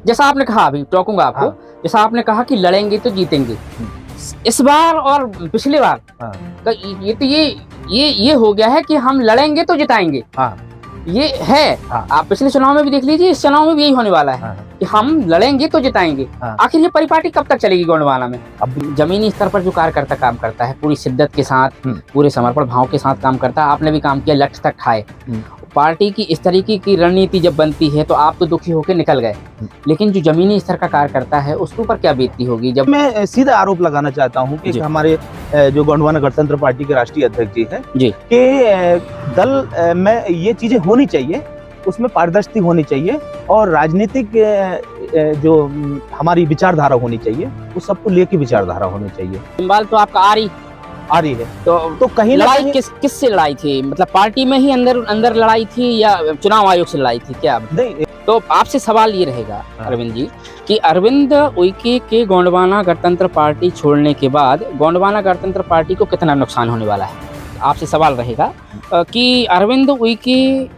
जैसा आपने कहा, अभी टोकूंगा आपको। जैसा आपने कहा कि लड़ेंगे तो जीतेंगे, इस बार और पिछले बार तो ये तो ये हो गया है कि हम लड़ेंगे तो जिताएंगे। ये है, आप पिछले चुनाव में भी देख लीजिए, इस चुनाव में भी यही होने वाला है कि हम लड़ेंगे तो जिताएंगे। आखिर ये परिपाटी कब तक चलेगी गोंडवाना में? अब जमीनी स्तर पर जो कार्यकर्ता काम करता है पूरी शिद्दत के साथ, पूरे समर्पण भाव के साथ काम करता है, आपने भी काम किया, लक्ष्य तक खाए। पार्टी की इस तरीके की रणनीति जब बनती है तो आप तो दुखी होकर निकल गए, लेकिन जो जमीनी स्तर का कार्यकर्ता है उसके ऊपर क्या बीतती होगी? जब मैं सीधा आरोप लगाना चाहता हूं कि हमारे जो गोंडवाना गणतंत्र पार्टी के राष्ट्रीय अध्यक्ष जी हैं कि दल में ये चीजें होनी चाहिए, उसमें पारदर्शिता होनी चाहिए और राजनीतिक जो हमारी विचारधारा होनी चाहिए वो सबको लेके विचारधारा होनी चाहिए। बाल तो आपका आ रही है तो कहीं लड़ाई किससे लड़ाई थी? मतलब पार्टी में ही अंदर लड़ाई थी या चुनाव आयोग से लड़ाई थी क्या? नहीं, तो आपसे सवाल ये रहेगा अरविंद जी कि अरविंद उइके के गोंडवाना गणतंत्र पार्टी छोड़ने के बाद गोंडवाना गणतंत्र पार्टी को कितना नुकसान होने वाला है? आपसे सवाल रहेगा कि अरविंद उइके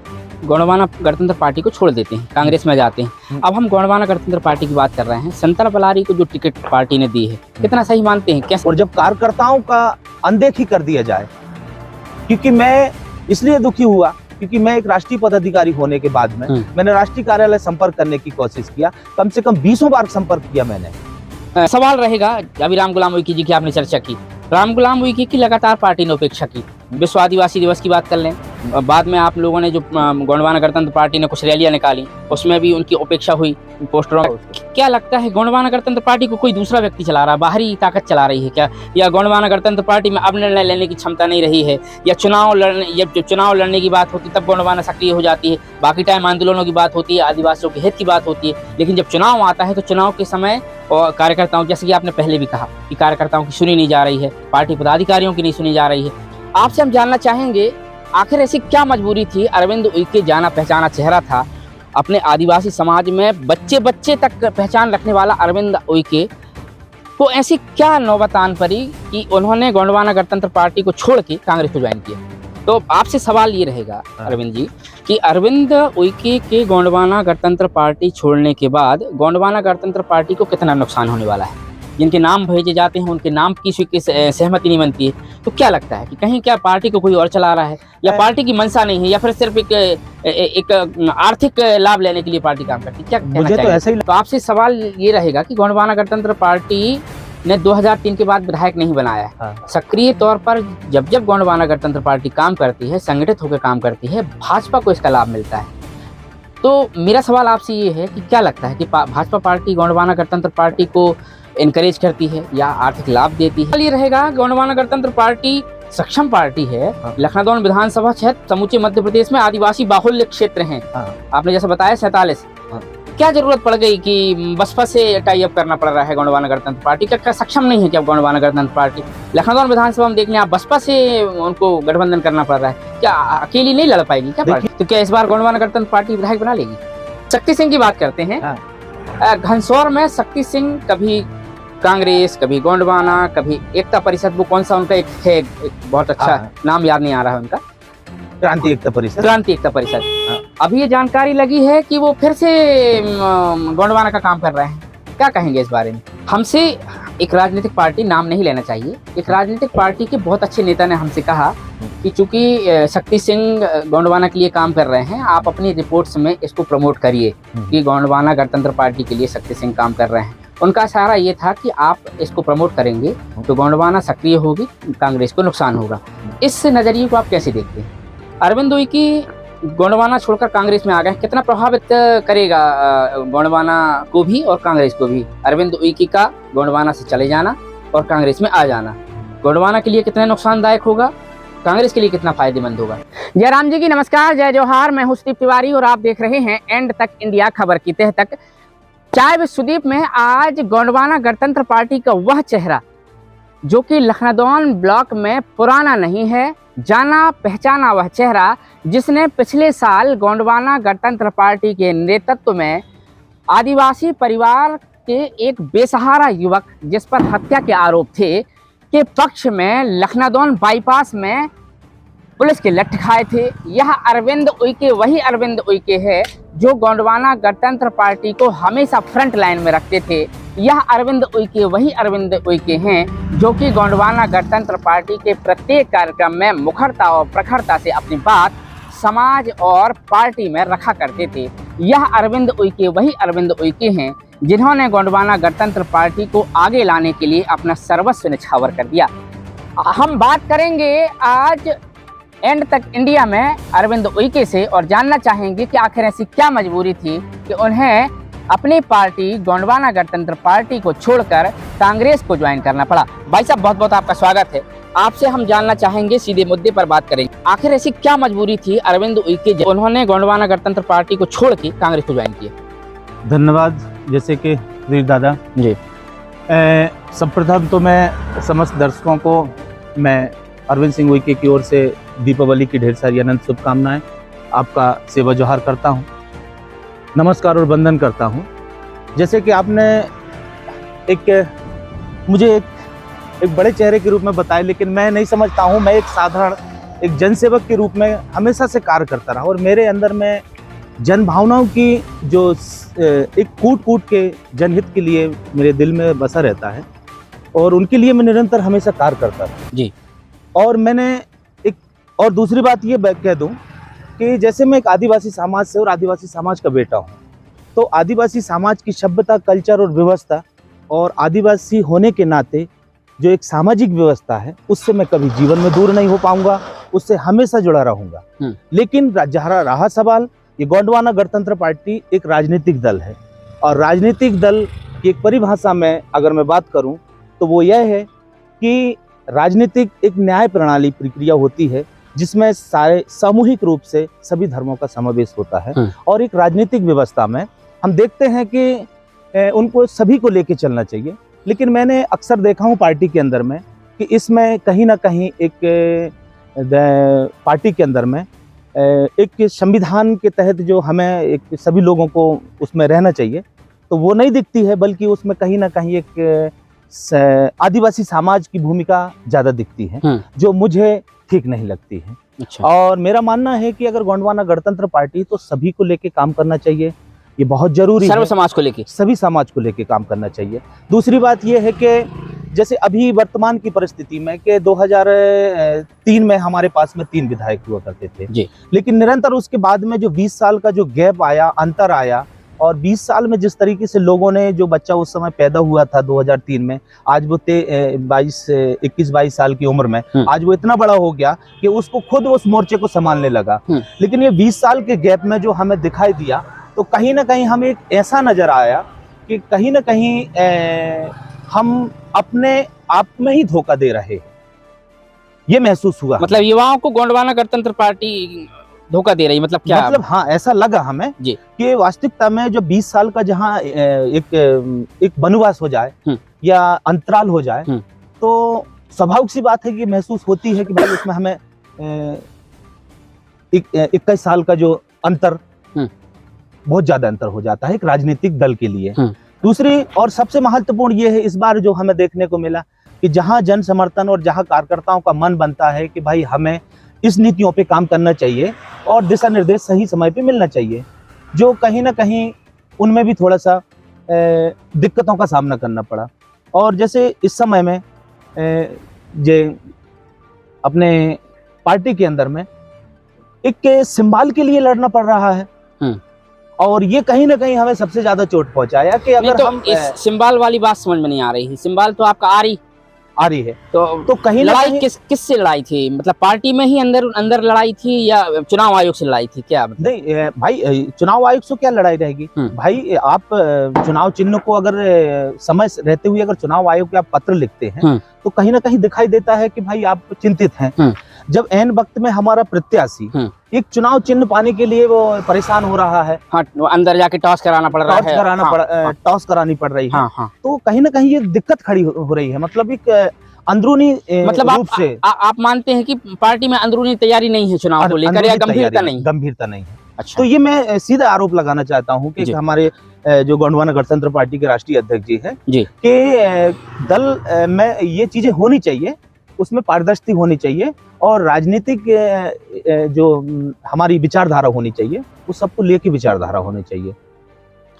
गोंडवाना गणतंत्र पार्टी को छोड़ देते हैं, कांग्रेस में जाते हैं। अब हम गोंडवाना गणतंत्र पार्टी की बात कर रहे हैं, संतरा बलारी को जो टिकट पार्टी ने दी है कितना सही मानते हैं? कैसे? और जब कार्यकर्ताओं का अनदेखी कर दिया जाए, क्योंकि मैं इसलिए दुखी हुआ क्योंकि मैं एक राष्ट्रीय पदाधिकारी होने के बाद में मैंने राष्ट्रीय कार्यालय संपर्क करने की कोशिश किया, कम से कम 20 बार संपर्क किया मैंने। सवाल रहेगा, अभी राम गुलाम उइके जी की आपने चर्चा की, राम गुलाम उइके की लगातार पार्टी ने उपेक्षा की। विश्व आदिवासी दिवस की बात कर लें, बाद में आप लोगों ने जो गोंडवाना गणतंत्र पार्टी ने कुछ रैलियां निकाली उसमें भी उनकी उपेक्षा हुई पोस्टरों। क्या लगता है गोंडवाना गणतंत्र पार्टी को कोई दूसरा व्यक्ति चला रहा है, बाहरी ताकत चला रही है क्या? या गोंडवाना गणतंत्र पार्टी में अब निर्णय लेने की क्षमता नहीं रही है? या चुनाव लड़ने की बात होती तब गोंडवाना सक्रिय हो जाती है, बाकी टाइम आंदोलनों की बात होती है, आदिवासियों के हित की बात होती है, लेकिन जब चुनाव आता है तो चुनाव के समय और कार्यकर्ताओं, जैसे कि आपने पहले भी कहा कि कार्यकर्ताओं की सुनी नहीं जा रही है, पार्टी पदाधिकारियों की नहीं सुनी जा रही है। आपसे हम जानना चाहेंगे आखिर ऐसी क्या मजबूरी थी? अरविंद उइके जाना पहचाना चेहरा था, अपने आदिवासी समाज में बच्चे तक पहचान रखने वाला अरविंद उइके को ऐसी क्या नौबत आन पड़ी कि उन्होंने गोंडवाना गणतंत्र पार्टी को छोड़ के कांग्रेस को ज्वाइन किया? तो आपसे सवाल ये रहेगा अरविंद जी कि अरविंद उइके के गोंडवाना गणतंत्र पार्टी छोड़ने के बाद गोंडवाना गणतंत्र पार्टी को कितना नुकसान होने वाला है? जिनके नाम भेजे जाते हैं उनके नाम की सहमति नहीं बनती है, तो क्या लगता है कि कहीं क्या पार्टी को कोई और चला रहा है या पार्टी की मंशा नहीं है या फिर सिर्फ एक आर्थिक लाभ लेने के लिए पार्टी काम करती है? क्या मुझे तो ऐसा ही। तो आपसे सवाल ये रहेगा कि गोंडवाना गणतंत्र पार्टी ने 2003 के बाद विधायक नहीं बनाया है। सक्रिय तौर पर जब गोंडवाना गणतंत्र पार्टी काम करती है, संगठित होकर काम करती है, भाजपा को इसका लाभ मिलता है। तो मेरा सवाल आपसे ये है कि क्या लगता है कि भाजपा पार्टी गोंडवाना गणतंत्र पार्टी को इनकरेज करती है या आर्थिक लाभ देती है? ये रहेगा गोंडवाना गणतंत्र पार्टी सक्षम पार्टी है। लखनऊ विधानसभा क्षेत्र समूचे मध्य प्रदेश में आदिवासी बाहुल्य क्षेत्र हैं। आपने जैसे बताया 47। क्या जरूरत पड़ गई कि बसपा से टाई अप करना पड़ रहा है गोंडवाना गणतंत्र पार्टी? क्या सक्षम नहीं है क्या गोंडवाना गणतंत्र पार्टी? लखनऊ विधानसभा में देख लें आप, बसपा से उनको गठबंधन करना पड़ रहा है, क्या अकेली नहीं लड़ पाएगी क्या पार्टी? तो क्या इस बार गोंडवाना गणतंत्र पार्टी विधायक बना लेगी? शक्ति सिंह की बात करते हैं। घनसौर में शक्ति सिंह कभी कांग्रेस, कभी गोंडवाना, कभी एकता परिषद, वो कौन सा उनका एक है, एक बहुत अच्छा नाम याद नहीं आ रहा है उनका, क्रांति एकता परिषद। अभी ये जानकारी लगी है कि वो फिर से गोंडवाना का काम कर रहे हैं। क्या कहेंगे इस बारे में? हमसे एक राजनीतिक पार्टी, नाम नहीं लेना चाहिए, एक राजनीतिक पार्टी के बहुत अच्छे नेता ने हमसे कहा कि चूंकि शक्ति सिंह गोंडवाना के लिए काम कर रहे हैं, आप अपनी रिपोर्ट्स में इसको प्रमोट करिए कि गोंडवाना गणतंत्र पार्टी के लिए शक्ति सिंह काम कर रहे हैं। उनका सहारा ये था कि आप इसको प्रमोट करेंगे तो गोंडवाना सक्रिय होगी, कांग्रेस को नुकसान होगा। इस नजरिए को आप कैसे देखते हैं? अरविंद उइके गोंडवाना छोड़कर कांग्रेस में आ गए, कितना प्रभावित करेगा गोंडवाना को भी और कांग्रेस को भी अरविंद उइके का गोंडवाना से चले जाना और कांग्रेस में आ जाना? गोंडवाना के लिए कितना नुकसानदायक होगा, कांग्रेस के लिए कितना फायदेमंद होगा? जयराम जी की नमस्कार, जय जोहार। मैं हूं सुदीप तिवारी और आप देख रहे हैं एंड तक इंडिया, खबर की तह तक। चाय विद सुदीप में आज गोंडवाना गणतंत्र पार्टी का वह चेहरा जो कि लखनऊ ब्लॉक में पुराना नहीं है, जाना पहचाना वह चेहरा जिसने पिछले साल गोंडवाना गणतंत्र पार्टी के नेतृत्व में आदिवासी परिवार के एक बेसहारा युवक जिस पर हत्या के आरोप थे के पक्ष में लखनऊ बाईपास में पुलिस के लठ खाए थे। यह अरविंद उइके वही अरविंद उइके है जो गोंडवाना गणतंत्र पार्टी को हमेशा फ्रंट लाइन में रखते थे। यह अरविंद उइके वही अरविंद उइके हैं जो कि गोंडवाना गणतंत्र पार्टी के प्रत्येक कार्यक्रम में मुखरता और प्रखरता से अपनी बात समाज और पार्टी में रखा करते थे। यह अरविंद उइके वही अरविंद उइके हैं जिन्होंने गोंडवाना गणतंत्र पार्टी को आगे लाने के लिए अपना सर्वस्व न्यौछावर कर दिया। हम बात करेंगे आज एंड तक इंडिया में अरविंद उइके से और जानना चाहेंगे कि आखिर ऐसी क्या मजबूरी थी कि उन्हें अपनी पार्टी गोंडवाना गणतंत्र पार्टी को छोड़कर कांग्रेस को ज्वाइन करना पड़ा। भाई साहब बहुत बहुत आपका स्वागत है। आपसे हम जानना चाहेंगे, सीधे मुद्दे पर बात करेंगे, आखिर ऐसी क्या मजबूरी थी अरविंद उइके उन्होंने गोंडवाना गणतंत्र पार्टी को छोड़ के कांग्रेस को ज्वाइन किया? धन्यवाद। जैसे कि वीर दादा जी, सर्वप्रथम तो मैं समस्त दर्शकों को मैं अरविंद सिंह उइके की ओर से दीपावली की ढेर सारी अनंत शुभकामनाएं, आपका सेवा जोहार करता हूं, नमस्कार और वंदन करता हूं। जैसे कि आपने मुझे एक बड़े चेहरे के रूप में बताया, लेकिन मैं नहीं समझता हूं। मैं एक साधारण एक जनसेवक के रूप में हमेशा से कार्य करता रहा और मेरे अंदर में जन भावनाओं की जो एक कूट के जनहित के लिए मेरे दिल में बसा रहता है और उनके लिए मैं निरंतर हमेशा कार्य करता रहा जी। और मैंने और दूसरी बात ये कह दूं कि जैसे मैं एक आदिवासी समाज से और आदिवासी समाज का बेटा हूं, तो आदिवासी समाज की सभ्यता, कल्चर और व्यवस्था और आदिवासी होने के नाते जो एक सामाजिक व्यवस्था है उससे मैं कभी जीवन में दूर नहीं हो पाऊंगा, उससे हमेशा जुड़ा रहूंगा। लेकिन जहाँ रहा सवाल, ये गोंडवाना गणतंत्र पार्टी एक राजनीतिक दल है और राजनीतिक दल की एक परिभाषा में अगर मैं बात करूं तो वो यह है कि राजनीतिक एक न्याय प्रणाली प्रक्रिया होती है जिसमें सारे सामूहिक रूप से सभी धर्मों का समावेश होता है और एक राजनीतिक व्यवस्था में हम देखते हैं कि उनको सभी को लेके चलना चाहिए। लेकिन मैंने अक्सर देखा हूँ पार्टी के अंदर में कि इसमें कहीं ना कहीं एक पार्टी के अंदर में एक संविधान के तहत जो हमें एक सभी लोगों को उसमें रहना चाहिए तो वो नहीं दिखती है, बल्कि उसमें कहीं ना कहीं एक आदिवासी समाज की भूमिका ज़्यादा दिखती है जो मुझे ठीक नहीं लगती है। अच्छा। और मेरा मानना है कि अगर गोंडवाना गणतंत्र पार्टी तो सभी को लेके काम करना चाहिए, ये बहुत जरूरी है। सर्व समाज को लेके, सभी समाज को लेके काम करना चाहिए। दूसरी बात ये है कि जैसे अभी वर्तमान की परिस्थिति में कि 2003 में हमारे पास में 3 विधायक हुआ करते थे जी। लेकिन निरंतर उसके बाद में जो 20 साल का जो गैप आया, अंतर आया और 20 साल में जिस तरीके से लोगों ने जो बच्चा उस समय पैदा हुआ था 2003 में, आज वो 21-22 साल की उम्र में आज वो इतना बड़ा हो गया कि उसको खुद उस मोर्चे को संभालने लगा। लेकिन ये 20 साल के गैप में जो हमें दिखाई दिया तो कहीं ना कहीं हमें एक ऐसा नजर आया कि कहीं ना कहीं हम अपने आप में ही धोखा दे रहे हैं, ये महसूस हुआ। मतलब युवाओं को गोंडवाना गणतंत्र पार्टी धोखा दे रही, मतलब क्या? मतलब हाँ, ऐसा लगा हमें जी कि वास्तविकता में जो 20 साल का जहाँ एक वनवास हो जाए या अंतराल हो जाए तो स्वाभाविक सी बात है कि महसूस होती है कि भाई उसमें हमें 21 साल का जो अंतर बहुत ज्यादा अंतर हो जाता है एक राजनीतिक दल के लिए। दूसरी और सबसे महत्वपूर्ण ये है इस बार जो हमें देखने को मिला कि जहाँ जन समर्थन और जहाँ कार्यकर्ताओं का मन बनता है कि भाई हमें इस नीतियों पे काम करना चाहिए और दिशा निर्देश सही समय पे मिलना चाहिए, जो कहीं ना कहीं उनमें भी थोड़ा सा दिक्कतों का सामना करना पड़ा। और जैसे इस समय में जे अपने पार्टी के अंदर में एक सिंबल के लिए लड़ना पड़ रहा है और ये कहीं ना कहीं हमें सबसे ज्यादा चोट पहुंचाया कि अगर तो हम इस सिंबल वाली बात समझ में नहीं आ रही है। सिंबल तो आपका आ रही है तो कहीं लड़ाई किससे लड़ाई थी? मतलब पार्टी में ही अंदर लड़ाई थी या चुनाव आयोग से लड़ाई थी क्या? मतलब? नहीं भाई, चुनाव आयोग से क्या लड़ाई रहेगी भाई? आप चुनाव चिन्ह को अगर समय रहते हुए अगर चुनाव आयोग के आप पत्र लिखते हैं तो कहीं ना कहीं दिखाई देता है कि भाई आप चिंतित हैं। जब एन वक्त में हमारा प्रत्याशी एक चुनाव चिन्ह पाने के लिए वो परेशान हो रहा है, हाँ, अंदर जाके टॉस कराना पड़ रहा है, टॉस करानी पड़ रही है, तो कहीं ना कहीं ये दिक्कत खड़ी हो रही है। मतलब एक अंदरूनी मतलब रूप से आप मानते हैं कि पार्टी में अंदरूनी तैयारी नहीं है चुनाव को लेकर या गंभीरता नहीं है? अच्छा। तो ये मैं सीधा आरोप लगाना चाहता हूँ कि हमारे जो गोंडवाना गणतंत्र पार्टी के राष्ट्रीय अध्यक्ष जी हैं कि दल में ये चीजें होनी चाहिए, उसमें पारदर्शिता होनी चाहिए और राजनीतिक जो हमारी विचारधारा होनी चाहिए वो सबको लेके विचारधारा होनी चाहिए,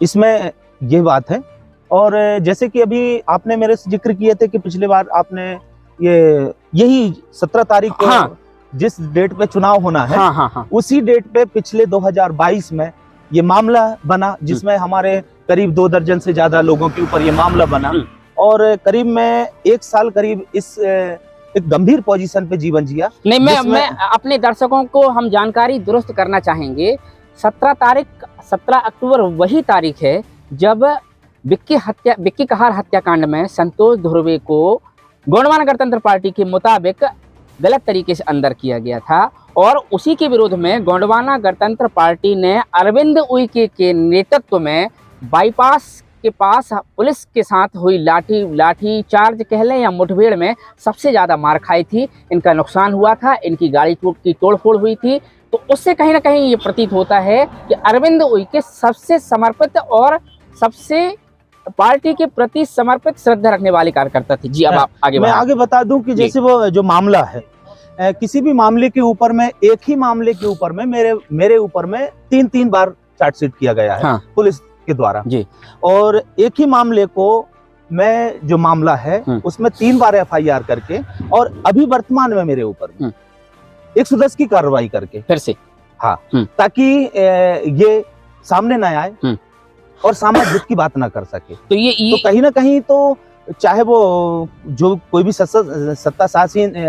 इसमें ये बात है। और जैसे कि अभी आपने मेरे से जिक्र किए थे कि पिछली बार आपने यही 17 तारीख को जिस डेट पे चुनाव होना है, उसी डेट पे पिछले 2022 में ये मामला बना, जिसमें हमारे करीब 2 दर्जन से ज्यादा लोगों के ऊपर ये मामला बना, और करीब मैं 1 साल करीब इस एक गंभीर पोजीशन पे जीवन जिया। नहीं, मैं अपने दर्शकों को हम जानकारी दुरुस्त करना चाहेंगे। 17 अक्टूबर वही तारीख है जब विक्की कहार हत्याकांड में संतोष धुर्वे को गोंडवाना गणतंत्र पार्टी के मुताबिक गलत तरीके से अंदर किया गया था, और उसी के विरोध में गोंडवाना गणतंत्र पार्टी ने अरविंद उइके के नेतृत्व में बाईपास के पास पुलिस के साथ हुई लाठी चार्ज कह लें या मुठभेड़ में सबसे ज़्यादा मार खाई थी। इनका नुकसान हुआ था, इनकी गाड़ी की तोड़फोड़ हुई थी। तो उससे कहीं ना कहीं ये प्रतीत होता है कि अरविंद उइके सबसे समर्पित और सबसे पार्टी के प्रति समर्पित श्रद्धा रखने वाले कार्यकर्ता थे। जी, अब आप आगे मैं आगे बता दूं कि जैसे वो जो मामला है, किसी भी मामले के ऊपर में, एक ही मामले के ऊपर में मेरे ऊपर में 3 बार चार्जशीट किया गया है पुलिस के द्वारा जी। और एक ही मामले को मैं जो मामला है उसमें 3 बार FIR करके, और अभी वर्तमान में मेरे ऊपर 110 की कार्रवाई करके फिर से ताकि ये सामने न आए और सामने जित की बात ना कर सके। तो ये कहीं ना कहीं तो चाहे वो जो कोई भी सत्ता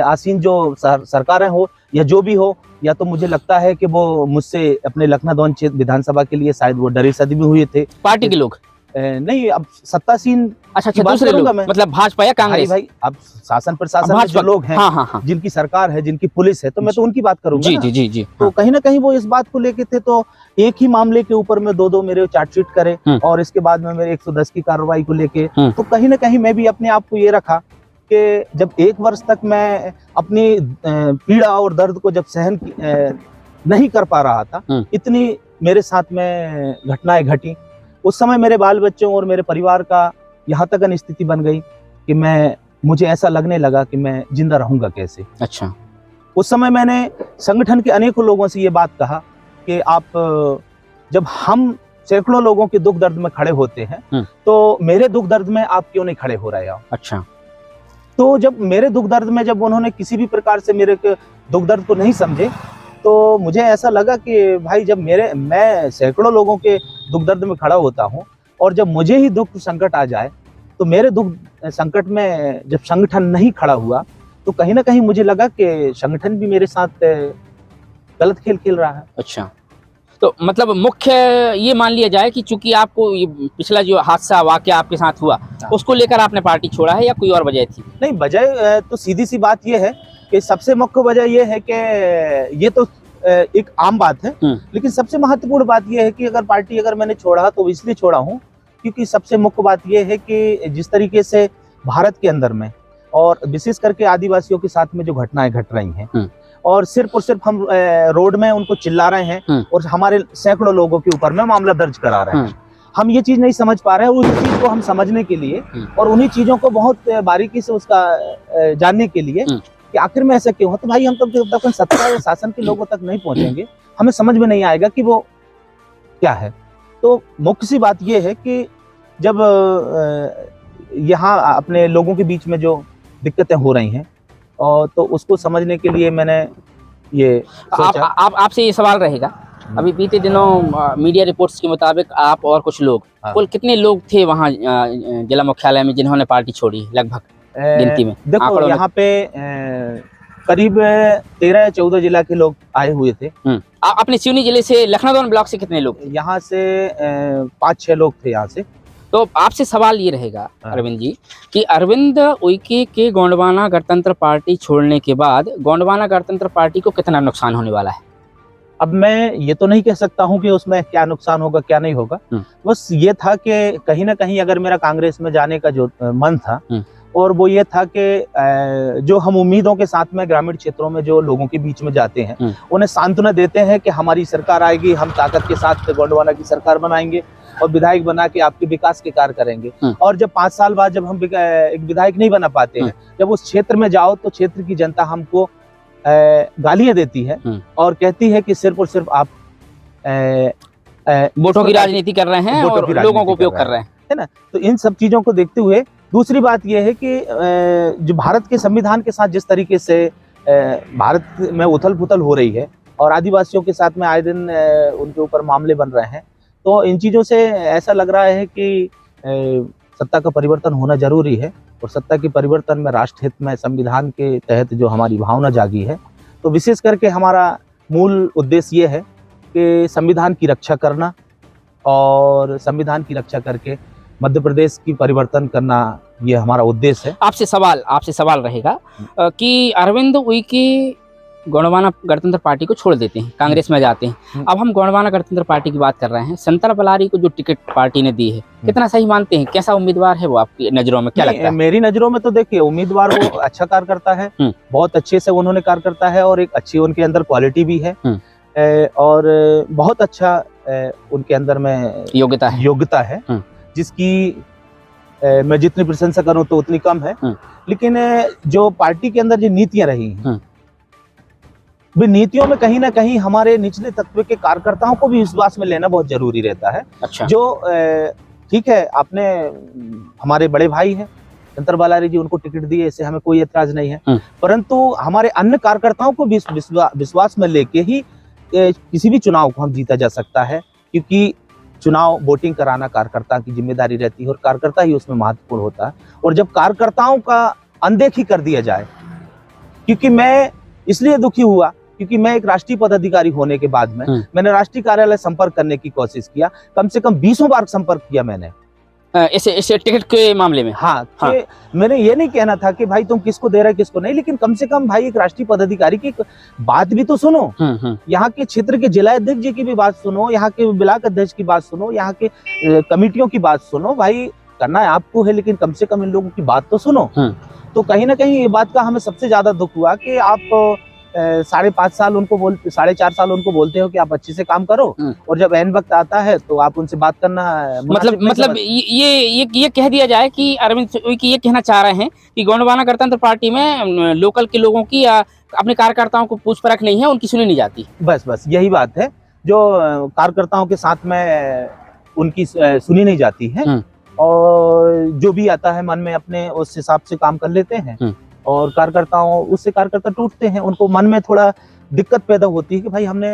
आसीन जो सरकारें हो या जो भी हो, या तो मुझे लगता है कि वो मुझसे अपने लखनऊ क्षेत्र विधानसभा के लिए शायद वो डरे सदी में हुए थे पार्टी के लोग। नहीं, अब सत्तासीन अच्छा दूसरे लोग, मतलब भाजपा या कांग्रेस? भाई अब शासन प्रशासन में जो लोग हैं, जिनकी सरकार है, जिनकी पुलिस है, तो मैं तो उनकी बात करूंगा। जी। तो कहीं ना कहीं वो इस बात को लेके थे, तो एक ही मामले के ऊपर में 2 मेरे चार्जशीट करे, और इसके बाद में मेरे 110 की कार्रवाई को लेके, तो कहीं ना कहीं मैं भी अपने आप को ये रखा कि जब 1 वर्ष तक मैं अपनी पीड़ा और दर्द को जब सहन नहीं कर पा रहा था, इतनी मेरे साथ में घटनाएं घटी, उस समय मेरे बाल बच्चों और मेरे परिवार का यहाँ तक स्थिति बन गई कि मुझे ऐसा लगने लगा कि मैं जिंदा रहूंगा कैसे। अच्छा। उस समय मैंने संगठन के अनेकों लोगों से ये बात कहा कि आप, जब हम सैकड़ों लोगों के दुख दर्द में खड़े होते हैं, तो मेरे दुख दर्द में आप क्यों नहीं खड़े हो रहे हो? अच्छा। तो जब मेरे दुख दर्द में जब उन्होंने किसी भी प्रकार से मेरे दुख दर्द को नहीं समझे, तो मुझे ऐसा लगा कि भाई जब मैं सैकड़ों लोगों के दुख दर्द में खड़ा होता हूँ, और जब मुझे ही दुख संकट आ जाए, तो मेरे दुख संकट में जब संगठन नहीं खड़ा हुआ, तो कहीं ना कहीं मुझे लगा कि संगठन भी मेरे साथ गलत खेल खेल रहा है। अच्छा, तो मतलब मुख्य ये मान लिया जाए कि चूंकि आपको ये पिछला जो हादसा वाकया आपके साथ हुआ, उसको लेकर आपने पार्टी छोड़ा है, या कोई और वजह थी? नहीं, वजह तो सीधी सी बात ये है कि सबसे मुख्य वजह ये है कि ये तो एक आम बात है, लेकिन सबसे महत्वपूर्ण बात ये है कि अगर मैंने छोड़ा तो इसलिए छोड़ा हूँ क्योंकि सबसे मुख्य बात ये है कि जिस तरीके से भारत के अंदर में, और विशेष करके आदिवासियों के साथ में जो घटनाएं घट रही हैं, और सिर्फ हम रोड में उनको चिल्ला रहे हैं, और हमारे सैकड़ों लोगों के ऊपर में मामला दर्ज करा रहे हैं, हम ये चीज नहीं समझ पा रहे हैं। उस चीज को हम समझने के लिए और उन्हीं चीजों को बहुत बारीकी से उसका जानने के लिए कि आखिर में ऐसा क्यों है, तो भाई हम तो जब तक सत्ता या शासन के लोगों तक नहीं पहुंचेंगे, हमें समझ में नहीं आएगा कि वो क्या है। तो मुख्य सी बात ये है कि जब यहाँ अपने लोगों के बीच में जो दिक्कतें हो रही हैं, और तो उसको समझने के लिए मैंने ये आपसे ये सवाल रहेगा, अभी बीते दिनों मीडिया रिपोर्ट्स के मुताबिक आप और कुछ लोग, कुल कितने लोग थे वहाँ जिला मुख्यालय में जिन्होंने पार्टी छोड़ी लगभग गिनती में? देखो, यहाँ पे करीब 13-14 जिला के लोग आए हुए थे। अपने सिवनी जिले से, लखनऊ ब्लॉक से कितने लोग? यहाँ से 5-6 लोग थे यहाँ से। तो आपसे सवाल ये रहेगा अरविंद जी कि अरविंद उइके के गोंडवाना गणतंत्र पार्टी छोड़ने के बाद गोंडवाना गणतंत्र पार्टी को कितना नुकसान होने वाला है? अब मैं ये तो नहीं कह सकता हूँ कि उसमें क्या नुकसान होगा क्या नहीं होगा, बस ये था कि कहीं ना कहीं अगर मेरा कांग्रेस में जाने का जो मन था, और वो ये था कि जो हम उम्मीदों के साथ में ग्रामीण क्षेत्रों में जो लोगों के बीच में जाते हैं, उन्हें सांत्वना देते हैं कि हमारी सरकार आएगी, हम ताकत के साथ गोंडवाना की सरकार बनाएंगे और विधायक बना के आपके विकास के कार्य करेंगे। और जब 5 साल बाद जब हम एक विधायक नहीं बना पाते हैं, जब उस क्षेत्र में जाओ तो क्षेत्र की जनता हमको गालियां देती है और कहती है कि सिर्फ और सिर्फ आप वोटों की राजनीति कर रहे हैं और लोगों को उपयोग कर रहे हैं, है ना। तो इन सब चीजों को देखते हुए दूसरी बात यह है कि जो भारत के संविधान के साथ जिस तरीके से भारत में उथल पुथल हो रही है और आदिवासियों के साथ में आए दिन उनके ऊपर मामले बन रहे हैं, तो इन चीज़ों से ऐसा लग रहा है कि सत्ता का परिवर्तन होना जरूरी है। और सत्ता के परिवर्तन में राष्ट्र हित में संविधान के तहत जो हमारी भावना जागी है, तो विशेष करके हमारा मूल उद्देश्य ये है कि संविधान की रक्षा करना और संविधान की रक्षा करके मध्य प्रदेश की परिवर्तन करना, ये हमारा उद्देश्य है। आपसे सवाल रहेगा कि अरविंद उइके गोंडवाना गणतंत्र पार्टी को छोड़ देते हैं, कांग्रेस में जाते हैं। अब हम गोंडवाना गणतंत्र पार्टी की बात कर रहे हैं। संतरा बलारी को जो टिकट पार्टी ने दी है, कितना सही मानते हैं? कैसा उम्मीदवार है वो आपकी नजरों में, क्या लगता है? मेरी नजरों में तो देखिए, उम्मीदवार वो अच्छा कार्य करता है, बहुत अच्छे से उन्होंने कार्य करता है और एक अच्छी उनके अंदर क्वालिटी भी है और बहुत अच्छा उनके अंदर में योग्यता है जिसकी मैं जितनी प्रशंसा करूं तो उतनी कम है। लेकिन जो पार्टी के अंदर जो नीतियां रही हैं, वे नीतियों में कहीं ना कहीं हमारे निचले तत्व के कार्यकर्ताओं को भी विश्वास में लेना बहुत जरूरी रहता है। अच्छा। जो ठीक है, आपने हमारे बड़े भाई हैं संतरा बलारी जी, उनको टिकट दिए, इससे हमें कोई एतराज नहीं है, परंतु हमारे अन्य कार्यकर्ताओं को भी विश्वास में लेके ही किसी भी चुनाव को हम जीता जा सकता है, क्योंकि चुनाव वोटिंग कराना कार्यकर्ता की जिम्मेदारी रहती है और कार्यकर्ता ही उसमें महत्वपूर्ण होता है। और जब कार्यकर्ताओं का अनदेखी कर दिया जाए, क्योंकि मैं इसलिए दुखी हुआ क्योंकि मैं एक राष्ट्रीय पदाधिकारी होने के बाद में मैंने राष्ट्रीय कार्यालय संपर्क करने की कोशिश किया, कम से कम 20 बार संपर्क किया मैंने ऐसे टिकट के मामले में। हाँ। मैंने ये नहीं कहना था कि भाई तुम किसको दे रहे हो किसको नहीं, लेकिन कम से कम भाई एक राष्ट्रीय पदाधिकारी की बात भी तो सुनो, यहाँ के क्षेत्र के जिला अध्यक्ष जी की भी बात सुनो, यहाँ के ब्लॉक अध्यक्ष की बात सुनो, यहाँ के कमेटियों की बात सुनो। भाई करना है आपको है, लेकिन कम से कम इन लोगों की बात तो सुनो। तो कहीं ना कहीं ये बात का हमें सबसे ज्यादा दुख हुआ कि आप 5.5 साल उनको 4.5 साल उनको बोलते हो कि आप अच्छे से काम करो, और जब एन वक्त आता है तो आप उनसे बात करना मतलब ये कह दिया जाए कि अरविंद उइके ये कहना चाह रहे हैं कि गोंडवाना गणतंत्र पार्टी में लोकल के लोगों की या अपने कार्यकर्ताओं को पूछ परख नहीं है, उनकी सुनी नहीं जाती। बस यही बात है, जो कार्यकर्ताओं के साथ में उनकी सुनी नहीं जाती है और जो भी आता है मन में अपने उस हिसाब से काम कर लेते हैं और कार्यकर्ता टूटते हैं। उनको मन में थोड़ा दिक्कत पैदा होती है कि भाई हमने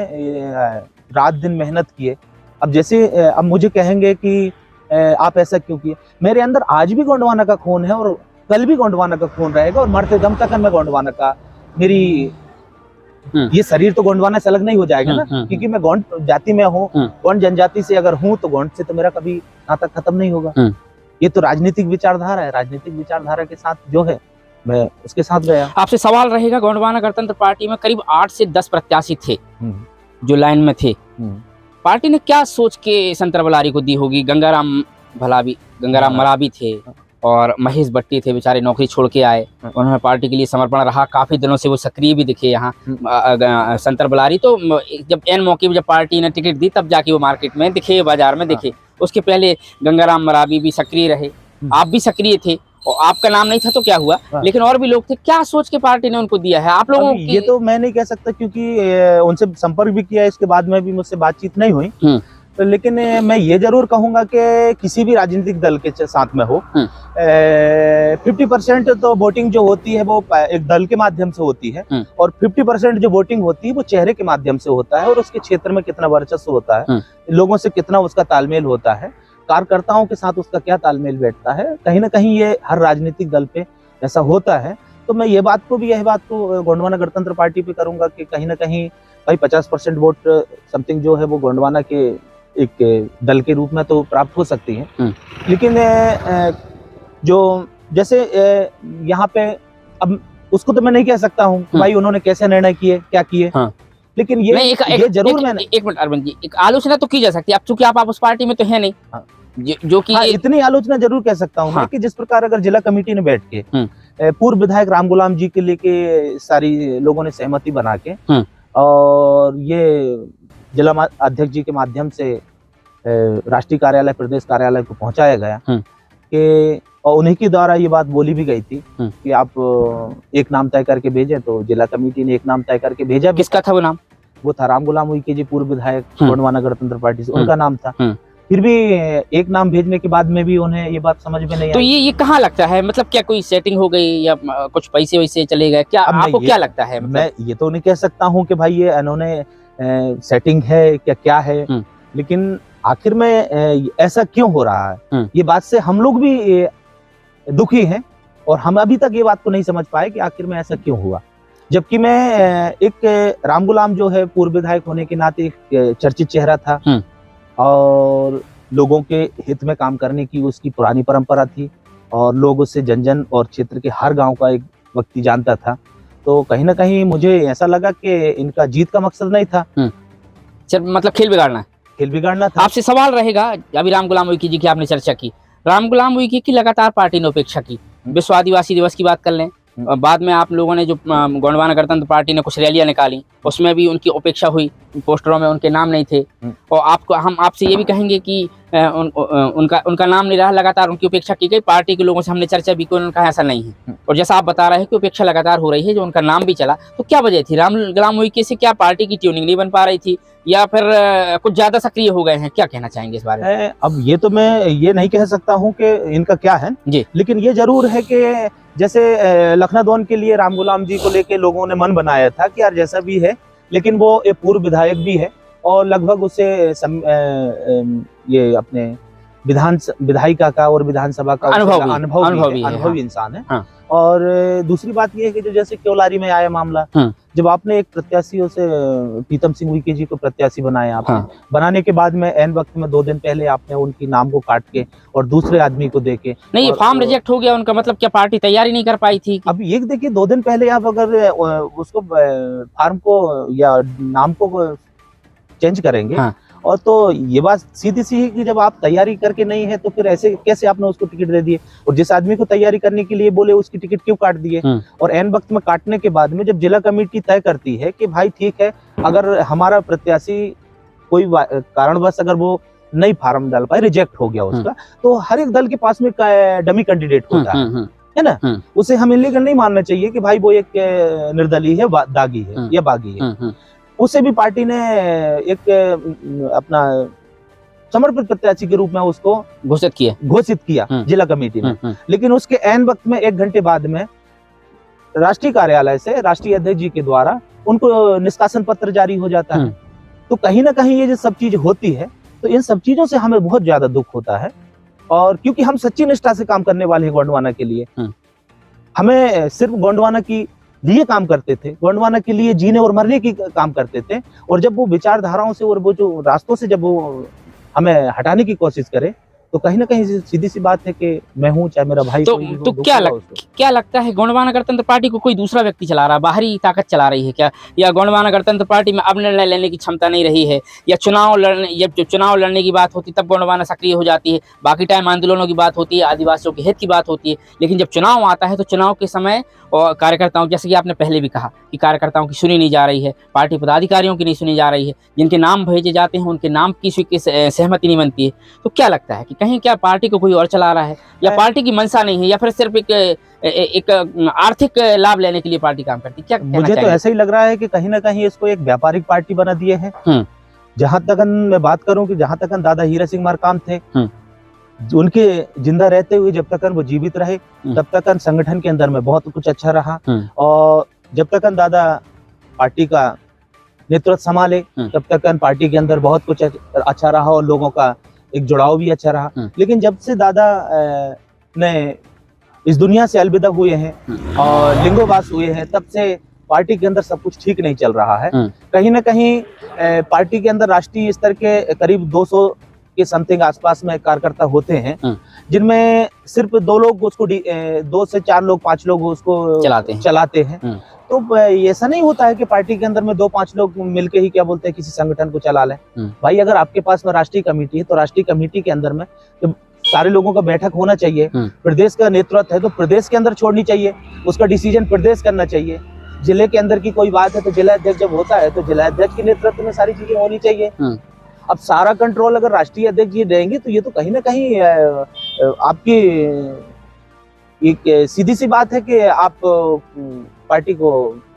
रात दिन मेहनत किए, अब मुझे कहेंगे कि आप ऐसा क्यों किए। मेरे अंदर आज भी गोंडवाना का खून है और कल भी गोंडवाना का खून रहेगा और मरते दम तक मैं गोंडवाना का, मेरी ये शरीर तो गोंडवाना से अलग नहीं हो जाएगा ना, क्योंकि मैं गोंड जाति में हूँ, गोंड जनजाति से अगर हूँ तो गोंड से तो मेरा कभी नाता खत्म नहीं होगा। ये तो राजनीतिक विचारधारा है, राजनीतिक विचारधारा के साथ जो है मैं उसके साथ गया। आपसे सवाल रहेगा, गोंडवाना गणतंत्र पार्टी में करीब 8 से 10 प्रत्याशी थे जो लाइन में थे। पार्टी ने क्या सोच के संतरा बलारी को दी होगी? गंगाराम मरावी थे और महेश भट्टी थे, बेचारे नौकरी छोड़ के आए, उन्होंने पार्टी के लिए समर्पण रहा, काफी दिनों से वो सक्रिय भी दिखे यहाँ। संतरा बलारी तो जब एन मौके पर जब पार्टी ने टिकट दी तब जाके वो मार्केट में दिखे, बाजार में दिखे। उसके पहले गंगाराम मरावी भी सक्रिय रहे, आप भी सक्रिय थे और आपका नाम नहीं था तो क्या हुआ, लेकिन और भी लोग थे। क्या सोच के पार्टी ने उनको दिया है आप लोगों की? ये तो मैं नहीं कह सकता, क्योंकि उनसे संपर्क भी किया, इसके बाद में भी मुझसे बातचीत नहीं हुई। तो लेकिन मैं ये जरूर कहूंगा कि किसी भी राजनीतिक दल के साथ में हो 50% तो वोटिंग जो होती है वो एक दल के माध्यम से होती है और 50% जो वोटिंग होती है वो चेहरे के माध्यम से होता है और उसके क्षेत्र में कितना वर्चस्व होता है, लोगों से कितना उसका तालमेल होता है, कार्यकर्ताओं के साथ उसका क्या तालमेल बैठता है। कहीं ना कहीं ये हर राजनीतिक दल पे ऐसा होता है। तो मैं यह बात को गोंडवाना गणतंत्र पार्टी पे करूंगा कि कहीं ना कहीं भाई 50% वोट समथिंग जो है वो गोंडवाना के एक दल के रूप में तो प्राप्त हो सकती है। लेकिन जो जैसे यहाँ पे अब उसको तो मैं नहीं कह सकता हूँ भाई उन्होंने कैसे निर्णय किए, क्या किए। लेकिन ये जरूर मैंने एक मिनट अरविंद जी, एक आलोचना तो की जा सकती है, अब चूंकि आप उस पार्टी में तो है नहीं, जो कि इतनी आलोचना जरूर कह सकता हूँ कि जिस प्रकार अगर जिला कमेटी ने बैठ के पूर्व विधायक राम गुलाम जी के लेके सारी लोगों ने सहमति बना के और ये जिला अध्यक्ष जी के माध्यम से राष्ट्रीय कार्यालय प्रदेश कार्यालय को पहुंचाया गया, कि और उन्हीं के द्वारा ये बात बोली भी गई थी कि आप एक नाम तय करके भेजें, तो जिला कमेटी ने एक नाम तय करके भेजा। किसका था वो नाम? वो था राम गुलाम उइके जी, पूर्व विधायक गोंडवाना गणतंत्र पार्टी से, उनका नाम था। फिर भी एक नाम भेजने के बाद में भी उन्हें ये बात समझ में नहीं तो आई। ये कहाँ लगता है, मतलब क्या कोई सेटिंग हो गई या कुछ पैसे वैसे चले गए, क्या आपको क्या लगता है? मैं ये तो नहीं कह सकता हूँ कि भाई ये इन्होंने सेटिंग है क्या है, लेकिन आखिर में ऐसा क्यों हो रहा है, ये बात से हम लोग भी दुखी हैं और हम अभी तक ये बात को नहीं समझ पाए कि आखिर में ऐसा क्यों हुआ। जबकि मैं एक राम गुलाम जो है पूर्व विधायक होने के नाते एक चर्चित चेहरा था और लोगों के हित में काम करने की उसकी पुरानी परंपरा थी और लोग उससे जन जन और क्षेत्र के हर गांव का एक व्यक्ति जानता था। तो कहीं ना कहीं मुझे ऐसा लगा कि इनका जीत का मकसद नहीं था, मतलब खेल बिगाड़ना था। आपसे सवाल रहेगा, अभी राम गुलाम उइके जी की आपने चर्चा की, राम गुलाम उइके की लगातार पार्टी ने उपेक्षा की। विश्व आदिवासी दिवस की बात कर लें, बाद में आप लोगों ने जो गोंडवाना गणतंत्र पार्टी ने कुछ रैलियां निकाली, उसमें भी उनकी उपेक्षा हुई, पोस्टरों में उनके नाम नहीं थे। और हम आपसे ये भी कहेंगे कि उनका नाम नहीं रहा, लगातार उनकी उपेक्षा की गई। पार्टी के लोगों से हमने चर्चा भी की, उनका ऐसा नहीं है। और जैसा आप बता रहे हैं कि उपेक्षा लगातार हो रही है, जो उनका नाम भी चला, तो क्या वजह थी? राम गुलाम उइके से क्या पार्टी की ट्यूनिंग नहीं बन पा रही थी या फिर कुछ ज्यादा सक्रिय हो गए हैं? क्या कहना चाहेंगे इस बारे में? अब ये तो मैं ये नहीं कह सकता हूँ कि इनका क्या है जी, लेकिन ये जरूर है कि जैसे लखनादौन के लिए राम गुलाम जी को लेके लोगों ने मन बनाया था कि यार जैसा भी है, लेकिन वो एक पूर्व विधायक भी है और लगभग उससे ये अपने विधायिका का और विधानसभा का अनुभवी इंसान है। हाँ। और दूसरी बात ये है कि जो जैसे केवलारी में आया मामला, जब आपने एक प्रत्याशी से प्रीतम सिंह उइके जी को प्रत्याशी बनाया, आपने बनाने के बाद में एन वक्त में 2 दिन पहले आपने उनकी नाम को काट के और दूसरे आदमी को देके नहीं, ये फॉर्म रिजेक्ट हो गया उनका, मतलब क्या पार्टी तैयारी नहीं कर पाई थी? अब ये देखिए 2 दिन पहले आप अगर उसको फॉर्म को या नाम को चेंज करेंगे, और तो ये बात सीधी सी है कि जब आप तैयारी करके नहीं है तो फिर ऐसे कैसे आपने उसको टिकट दे दिए, और जिस आदमी को तैयारी करने के लिए बोले उसकी टिकट क्यों काट दिए? और एन वक्त में काटने के बाद में जब जिला कमेटी तय करती है कि भाई ठीक है, अगर हमारा प्रत्याशी कोई कारणवश अगर वो नहीं फॉर्म डाल पाए, रिजेक्ट हो गया उसका, तो हर एक दल के पास में डमी कैंडिडेट होता है ना, उसे हम इलीगल नहीं मानना चाहिए कि भाई वो एक निर्दलीय है, दागी है या बागी है। उसे भी पार्टी ने एक अपना समर्पित प्रत्याशी के रूप में उसको घोषित किया जिला कमेटी में। लेकिन उसके एन वक्त में 1 घंटे बाद में राष्ट्रीय कार्यालय से राष्ट्रीय अध्यक्ष जी के द्वारा उनको निष्कासन पत्र जारी हो जाता है। तो कहीं ना कहीं ये जो सब चीज होती है, तो इन सब चीजों से हमें बहुत ज्यादा दुख होता है। और क्योंकि हम सच्ची निष्ठा से काम करने वाले हैं गोंडवाना के लिए, हमें सिर्फ गोंडवाना की लिए काम करते थे, गोंडवाना के लिए जीने और मरने की काम करते थे। और जब वो विचारधाराओं से और वो जो रास्तों से जब वो हमें हटाने की कोशिश करे, तो कहीं ना कहीं सीधी सी बात है कि मैं हूँ चाहे मेरा भाई। तो क्या लगता है, गोंडवाना गणतंत्र पार्टी को कोई दूसरा व्यक्ति चला रहा है, बाहरी ताकत चला रही है क्या? या गोंडवाना गणतंत्र पार्टी में अब निर्णय लेने की क्षमता नहीं रही है? या चुनाव लड़ने की बात होती तब गोंडवाना सक्रिय हो जाती है, बाकी टाइम आंदोलनों की बात होती है, आदिवासियों के हित की बात होती है, लेकिन जब चुनाव आता है तो चुनाव के समय और कार्यकर्ताओं, जैसे कि आपने पहले भी कहा कि कार्यकर्ताओं की सुनी नहीं जा रही है, पार्टी पदाधिकारियों की नहीं सुनी जा रही है, जिनके नाम भेजे जाते हैं उनके नाम की सहमति नहीं बनती है। तो क्या लगता है कि कहीं क्या पार्टी को कोई और चला रहा है, या पार्टी की मंशा नहीं है, या फिर सिर्फ एक आर्थिक लाभ लेने के लिए पार्टी काम करती है? क्या मुझे तो ऐसा ही लग रहा है कि कहीं ना कहीं इसको एक व्यापारिक पार्टी बना दिए है। जहां तक मैं बात करूं कि जहां तक दादा हीरा सिंह मरकाम थे, उनके जिंदा रहते हुए जब तक वो जीवित रहे तब तक संगठन के अंदर में बहुत कुछ अच्छा रहा, और जब तक दादा पार्टी का नेतृत्व संभाले तब तक पार्टी के अंदर बहुत कुछ अच्छा रहा और लोगों का एक जुड़ाव भी अच्छा रहा। लेकिन जब से दादा ने इस दुनिया से अलविदा हुए हैं और लिंगोवास हुए हैं, तब से पार्टी के अंदर सब कुछ ठीक नहीं चल रहा है। कहीं ना कहीं पार्टी के अंदर राष्ट्रीय स्तर के करीब 200 के समथिंग आसपास में कार्यकर्ता होते हैं, जिनमें सिर्फ 2 लोग उसको 2 से 4 लोग 5 लोग उसको चलाते हैं। तो ऐसा नहीं होता है कि पार्टी के अंदर में 2-5 लोग मिलके ही क्या बोलते हैं किसी संगठन को चला लें। भाई अगर आपके पास में राष्ट्रीय कमेटी है तो राष्ट्रीय कमेटी के अंदर में जब सारे लोगों का बैठक होना चाहिए, प्रदेश का नेतृत्व है तो प्रदेश के अंदर छोड़नी चाहिए, उसका डिसीजन प्रदेश करना चाहिए। जिले के अंदर की कोई बात है तो जिला अध्यक्ष जब होता है तो जिला अध्यक्ष के नेतृत्व में सारी चीजें होनी चाहिए। अब सारा कंट्रोल अगर राष्ट्रीय अध्यक्ष जी देंगे तो ये तो कहीं ना कहीं आपकी एक सीधी सी बात है कि आप पार्टी को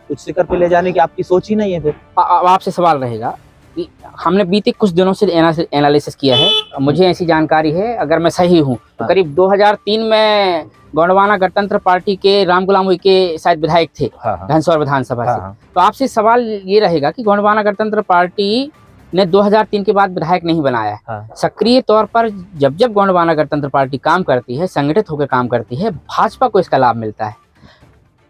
कुछ शिखर पे ले जाने की आपकी सोच ही नहीं है। फिर अब आपसे सवाल रहेगा कि हमने बीते कुछ दिनों से एनालिसिस किया है, मुझे ऐसी जानकारी है, अगर मैं सही हूँ तो करीब 2003 में गोंडवाना गणतंत्र पार्टी के राम गुलाम उइके शायद विधायक थे धनसौर विधानसभा से। तो आपसे सवाल ये रहेगा कि गोंडवाना गणतंत्र पार्टी ने 2003 के बाद विधायक नहीं बनाया। सक्रिय तौर पर जब जब गोंडवाना गणतंत्र पार्टी काम करती है, संगठित होकर काम करती है, भाजपा को इसका लाभ मिलता है।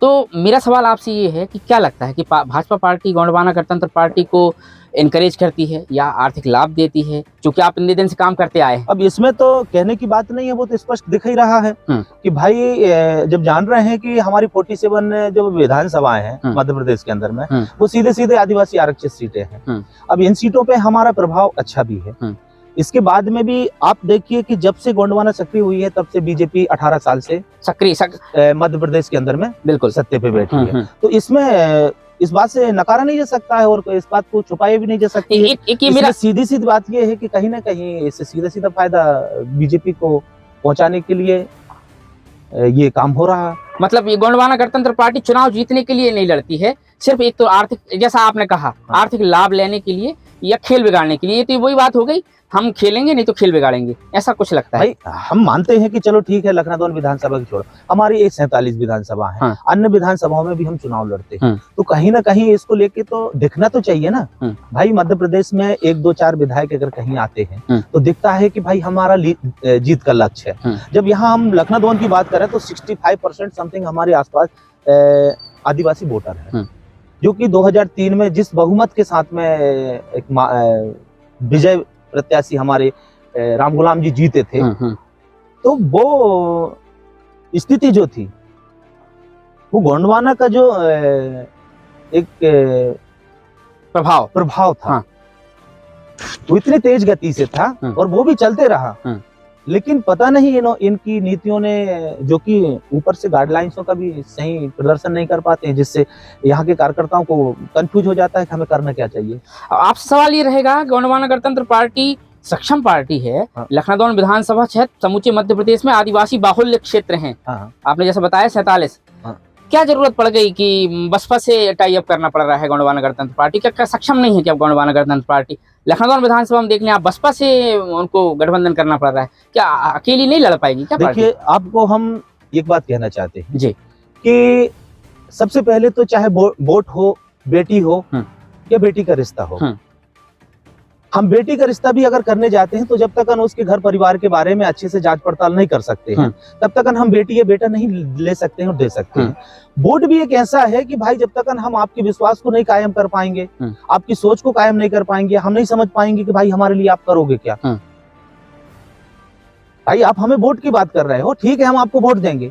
तो मेरा सवाल आपसे ये है कि क्या लगता है कि भाजपा पार्टी गोंडवाना गणतंत्र पार्टी को इनकरेज करती है या आर्थिक लाभ देती है, क्योंकि आप इतने दिन से काम करते आए हैं? अब इसमें तो कहने की बात नहीं है, वो तो स्पष्ट दिख ही रहा है कि भाई जब जान रहे हैं कि हमारी 47 जो विधानसभाएं हैं मध्य प्रदेश के अंदर में, वो सीधे सीधे आदिवासी आरक्षित सीटें हैं। अब इन सीटों पे हमारा प्रभाव अच्छा भी है। इसके बाद में भी आप देखिए कि जब से गोंडवाना सक्रिय हुई है तब से बीजेपी 18 साल से सक्रिय मध्य प्रदेश के अंदर में बिल्कुल सत्ते पे बैठी है। तो इसमें इस बात से नकारा नहीं जा सकता है और इस बात को छुपाया भी नहीं जा सकती है। मेरा सीधी सीधी बात यह है कि कहीं ना कहीं इससे सीधा सीधा फायदा बीजेपी को पहुंचाने के लिए ये काम हो रहा है। मतलब ये गोंडवाना गणतंत्र पार्टी चुनाव जीतने के लिए नहीं लड़ती है, सिर्फ एक तो आर्थिक, जैसा आपने कहा, आर्थिक लाभ लेने के लिए या खेल बिगाड़ने के लिए। ये तो वही बात हो गई, हम खेलेंगे नहीं तो खेल बिगाड़ेंगे, ऐसा कुछ लगता है। भाई हम मानते हैं कि चलो ठीक है, लखनऊ विधानसभा की छोड़ो, हमारी 47 विधानसभा है, अन्य विधानसभाओं में भी हम चुनाव लड़ते हैं, तो कहीं ना कहीं इसको लेके तो दिखना तो चाहिए ना। भाई मध्य प्रदेश में 1, 2, 4 विधायक अगर कहीं आते हैं तो दिखता है कि भाई हमारा जीत का लक्ष्य है। जब यहाँ हम लखनऊ की बात करें तो 65% समथिंग हमारे आसपास आदिवासी वोटर है, जो कि 2003 में जिस बहुमत के साथ में एक विजय प्रत्याशी हमारे राम गुलाम जी जीते थे, तो वो स्थिति जो थी, वो गोंडवाना का जो एक प्रभाव था, वो इतनी तेज गति से था और वो भी चलते रहा। लेकिन पता नहीं इनकी नीतियों ने, जो कि ऊपर से गाइडलाइंसों का भी सही प्रदर्शन नहीं कर पाते हैं, जिससे यहाँ के कार्यकर्ताओं को कंफ्यूज हो जाता है कि हमें करना क्या चाहिए। आपसे सवाल ये रहेगा, गोंडवाना गणतंत्र पार्टी सक्षम पार्टी है, लखनऊ विधानसभा क्षेत्र समूचे मध्य प्रदेश में आदिवासी बाहुल्य क्षेत्र हैं, आपने जैसे बताया 47, क्या जरूरत पड़ गई कि बसपा से टाई अप करना पड़ रहा है गोंडवाना गणतंत्र पार्टी? क्या सक्षम नहीं है क्या गोंडवाना गणतंत्र पार्टी? लखनऊ विधानसभा में देख लें आप, बसपा से उनको गठबंधन करना पड़ रहा है, क्या अकेली नहीं लड़ पाएगी क्या? देखिए, आपको हम एक बात कहना चाहते हैं जी, कि सबसे पहले तो चाहे वोट हो, बेटी हो या बेटी का रिश्ता हो, हम बेटी का रिश्ता भी अगर करने जाते हैं तो जब तक हम उसके घर परिवार के बारे में अच्छे से जांच पड़ताल नहीं कर सकते हैं, तब तक हम बेटी या बेटा नहीं ले सकते हैं और दे सकते हैं। वोट भी एक ऐसा है कि भाई जब तक हम आपके विश्वास को नहीं कायम कर पाएंगे, आपकी सोच को कायम नहीं कर पाएंगे, हम नहीं समझ पाएंगे कि भाई हमारे लिए आप करोगे क्या। भाई आप हमें वोट की बात कर रहे हो, ठीक है, हम आपको वोट देंगे,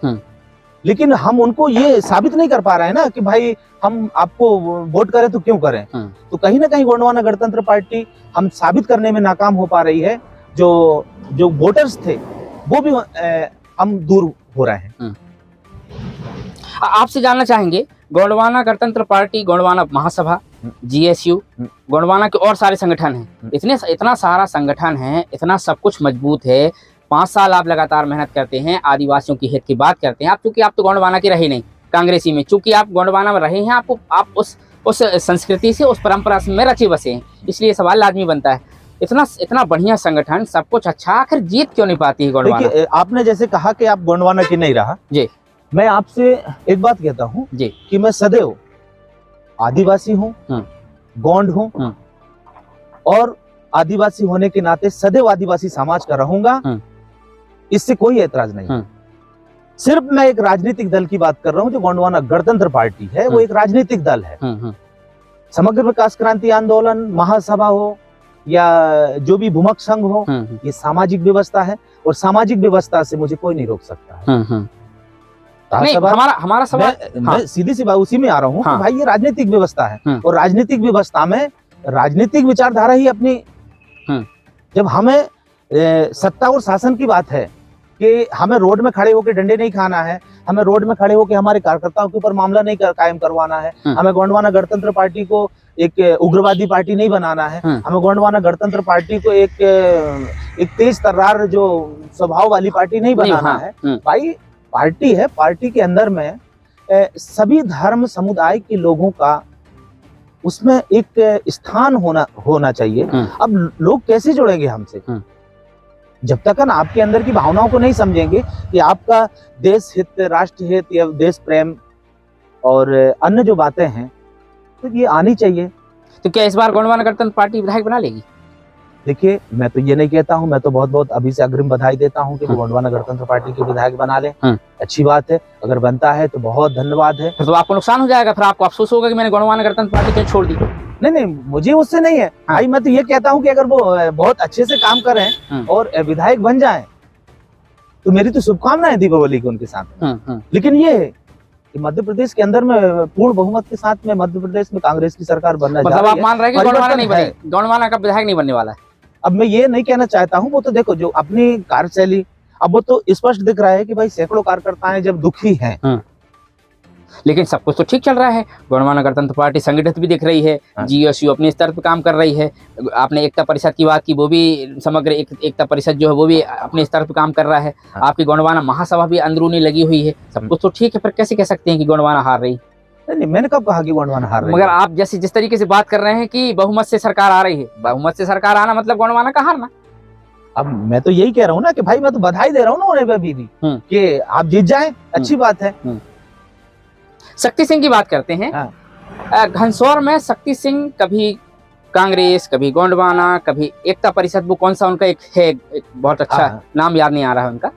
लेकिन हम उनको ये साबित नहीं कर पा रहे हैं ना कि भाई हम आपको वोट करें तो क्यों करें। तो कहीं ना कहीं गोंडवाना गणतंत्र पार्टी हम साबित करने में नाकाम हो पा रही है। जो वोटर्स थे वो भी हम दूर हो रहे हैं। आपसे जानना चाहेंगे, गोंडवाना गणतंत्र पार्टी, गोंडवाना महासभा, GSU, गोंडवाना के और सारे संगठन हैं, इतना सारा संगठन है, इतना सब कुछ मजबूत है, 5 साल आप लगातार मेहनत करते हैं, आदिवासियों की हित की बात करते हैं। आप चूंकि आप तो गोंडवाना के रहे नहीं, कांग्रेसी में, चूंकि आप गोंडवाना में रहे हैं, आप उस संस्कृति से, उस परंपरा में रचे बसे हैं, इसलिए सवाल लाजमी बनता है, इतना बढ़िया संगठन, सब कुछ अच्छा, आखिर जीत क्यों नहीं पाती है गोंडवाना? आपने जैसे कहा कि आप गोंडवाना की नहीं रहा जी, मैं आपसे एक बात कहता हूँ जी, कि मैं सदैव आदिवासी हूँ, गोंड हूँ, और आदिवासी होने के नाते सदैव आदिवासी समाज का रहूंगा, इससे कोई ऐतराज नहीं। सिर्फ मैं एक राजनीतिक दल की बात कर रहा हूँ, जो गोंडवाना गणतंत्र पार्टी है, वो एक राजनीतिक दल है। समग्र विकास क्रांति आंदोलन, महासभा हो या जो भी भूमक संघ हो, ये सामाजिक व्यवस्था है और सामाजिक व्यवस्था से मुझे कोई नहीं रोक सकता है। नहीं, हमारा सवाल, मैं सीधी सी बात उसी में आ रहा हूँ कि भाई ये राजनीतिक व्यवस्था है और राजनीतिक व्यवस्था में राजनीतिक विचारधारा ही अपनी, जब हमें सत्ता और शासन की बात है कि हमें रोड में खड़े होकर डंडे नहीं खाना है, हमें रोड में खड़े होकर हमारे कार्यकर्ताओं के ऊपर मामला नहीं कायम करवाना है, हमें गोंडवाना गणतंत्र पार्टी को एक उग्रवादी पार्टी नहीं बनाना है, हमें गोंडवाना गणतंत्र पार्टी को एक तेज तर्रार जो स्वभाव वाली पार्टी नहीं बनाना है। भाई पार्टी है, पार्टी के अंदर में सभी धर्म समुदाय के लोगों का उसमें एक स्थान होना चाहिए। अब लोग कैसे जुड़ेंगे हमसे? जब तक ना आपके अंदर की भावनाओं को नहीं समझेंगे कि आपका देश हित, राष्ट्र हित या देश प्रेम और अन्य जो बातें हैं, तो ये आनी चाहिए। तो क्या इस बार गोंडवाना गणतंत्र पार्टी विधायक बना लेगी? देखिए, मैं तो ये नहीं कहता हूँ, मैं तो बहुत बहुत अभी से अग्रिम बधाई देता हूँ कि गोंडवाना गणतंत्र पार्टी के विधायक बना ले। अच्छी बात है, अगर बनता है तो बहुत धन्यवाद है। तो आपको नुकसान हो जाएगा, फिर आपको अफसोस होगा कि मैंने गोंडवाना गणतंत्र पार्टी क्यों छोड़ दी। नहीं, मुझे उससे नहीं है भाई। मैं तो ये कहता हूँ कि अगर वो बहुत अच्छे से काम करें और विधायक बन जाएं, तो मेरी तो शुभकामनाएं दीपावली की उनके साथ। लेकिन ये है कि मध्य प्रदेश के अंदर में पूर्ण बहुमत के साथ में मध्य प्रदेश में कांग्रेस की सरकार बनना जा रही है। मतलब आप मान रहे हैं कि गोंडवाना नहीं बनेगी, गोंडवाना का विधायक नहीं बनने वाला है? अब मैं ये नहीं कहना चाहता हूँ, वो तो देखो जो अपनी कार्यशैली, अब वो तो स्पष्ट दिख रहा है कि भाई सैकड़ों कार्यकर्ताएं जब दुखी हैं। लेकिन सब कुछ तो ठीक चल रहा है। गोंडवाना गणतंत्र पार्टी संगठित भी दिख रही है, जीएसयू अपने स्तर पर काम कर रही है। आपने एकता परिषद की बात की, वो भी समग्र एकता परिषद जो है वो भी अपने स्तर पर काम कर रहा है। आपकी गोंडवाना महासभा भी अंदरूनी लगी हुई है। सब कुछ तो ठीक है, पर कैसे कह सकते हैं कि गोंडवाना हार रही? नहीं, मैंने कब कहा कि गोंडवाना हार रही? मगर आप जिस तरीके से बात कर रहे हैं कि बहुमत से सरकार आ रही है, बहुमत से सरकार आना मतलब गोंडवाना का हारना। अब मैं तो यही कह रहा हूँ ना कि भाई मैं तो बधाई दे रहा हूँ ना उन्हें अभी भी कि आप जीत जाएं, अच्छी बात है। शक्ति सिंह की बात करते हैं। घनसौर में शक्ति सिंह कभी कांग्रेस, कभी गोंडवाना, कभी एकता परिषद, वो कौन सा उनका एक है, एक बहुत अच्छा नाम याद नहीं आ रहा है उनका,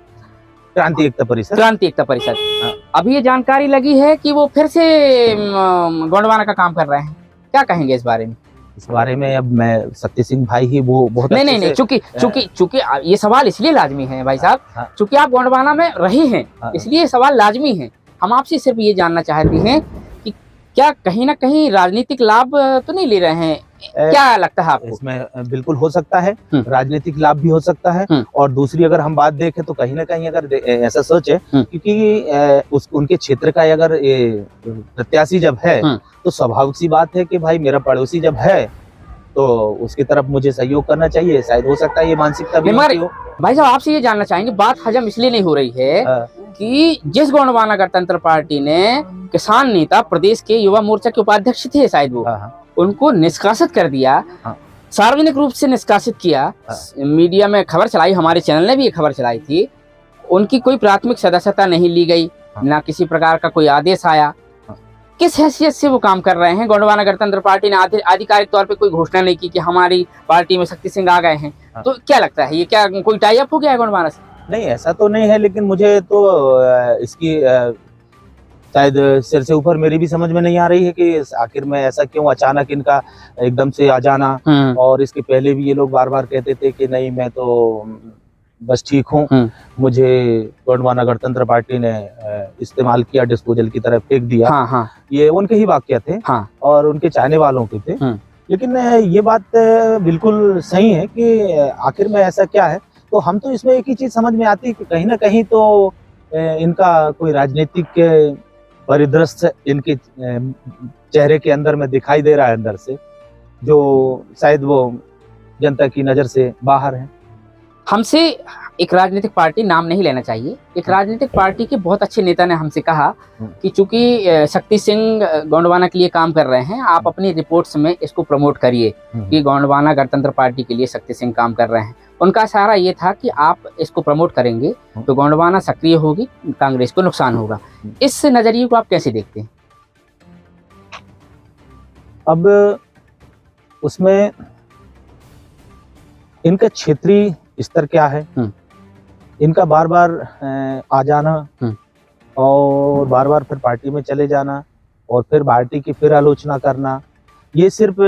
क्रांति एकता परिषद। क्रांति एकता परिषद। अभी ये जानकारी लगी है कि वो फिर से गोंडवाना का काम कर रहे हैं। क्या कहेंगे इस बारे में? इस बारे में अब मैं शक्ति सिंह भाई ही वो बहुत नहीं, चूंकि ये सवाल इसलिए लाजमी है भाई साहब, चूंकि आप गोंडवाना में रहे हैं, इसलिए सवाल लाजमी है। हम आपसे सिर्फ ये जानना चाहते हैं कि क्या कहीं ना कहीं राजनीतिक लाभ तो नहीं ले रहे हैं? क्या लगता है आपको? इसमें बिल्कुल हो सकता है, राजनीतिक लाभ भी हो सकता है। और दूसरी अगर हम बात देखें तो कहीं ना कहीं अगर ऐसा सोच है, क्योंकि उनके क्षेत्र का अगर प्रत्याशी जब है तो स्वाभाविक सी बात है कि भाई मेरा पड़ोसी जब है तो उसकी तरफ मुझे सहयोग करना चाहिए। शायद हो सकता है ये मानसिकता भी हो। भाई साहब आपसे ये जानना चाहेंगे, बात हजम इसलिए नहीं हो रही है कि जिस गोंडवाना गणतंत्र पार्टी ने किसान नेता प्रदेश के युवा मोर्चा के उपाध्यक्ष थे, शायद वो उनको निष्कासित कर दिया, सार्वजनिक रूप से निष्कासित किया, मीडिया में खबर चलाई, हमारे चैनल ने भी ये खबर चलाई थी, उनकी कोई प्राथमिक सदस्यता नहीं ली गई, ना किसी प्रकार का कोई आदेश आया। किस हैसियत से वो काम कर रहे हैं? गोंडवाना गणतंत्र पार्टी ने आधिकारिक तौर पे कोई घोषणा नहीं की कि हमारी पार्टी में शक्ति सिंह आ गए हैं। तो क्या लगता है, ये क्या कोई टाई अप हो गया है गोंडवाना से? नहीं, ऐसा तो नहीं है, लेकिन मुझे तो इसकी शायद सिर से ऊपर मेरी भी समझ में नहीं आ रही है कि आखिर में ऐसा क्यों अचानक इनका एकदम से आ जाना। और इसके पहले भी ये लोग बार बार कहते थे कि नहीं मैं तो बस ठीक हूँ, मुझे गोंडवाना गणतंत्र पार्टी ने इस्तेमाल किया, डिस्पोजल की तरफ फेंक दिया। ये उनके ही वाक्य थे और उनके चाहने वालों के थे। लेकिन ये बात बिल्कुल सही है कि आखिर में ऐसा क्या है। तो हम तो इसमें एक ही चीज समझ में आती है कि कहीं ना कहीं तो इनका कोई राजनीतिक परिदृश्य इनके चेहरे के अंदर में दिखाई दे रहा है, अंदर से, जो शायद वो जनता की नजर से बाहर है। हमसे एक राजनीतिक पार्टी, नाम नहीं लेना चाहिए, एक राजनीतिक पार्टी के बहुत अच्छे नेता ने हमसे कहा कि चूंकि शक्ति सिंह गोंडवाना के लिए काम कर रहे हैं, आप अपनी रिपोर्ट्स में इसको प्रमोट करिए कि गोंडवाना गणतंत्र पार्टी के लिए शक्ति सिंह काम कर रहे हैं। उनका सहारा ये था कि आप इसको प्रमोट करेंगे तो गोंडवाना सक्रिय होगी, कांग्रेस को नुकसान होगा। इस नजरिए को आप कैसे देखते हैं? अब उसमें इनका क्षेत्रीय स्तर क्या है, इनका बार बार आ जाना और बार बार फिर पार्टी में चले जाना और फिर पार्टी की फिर आलोचना करना, ये सिर्फ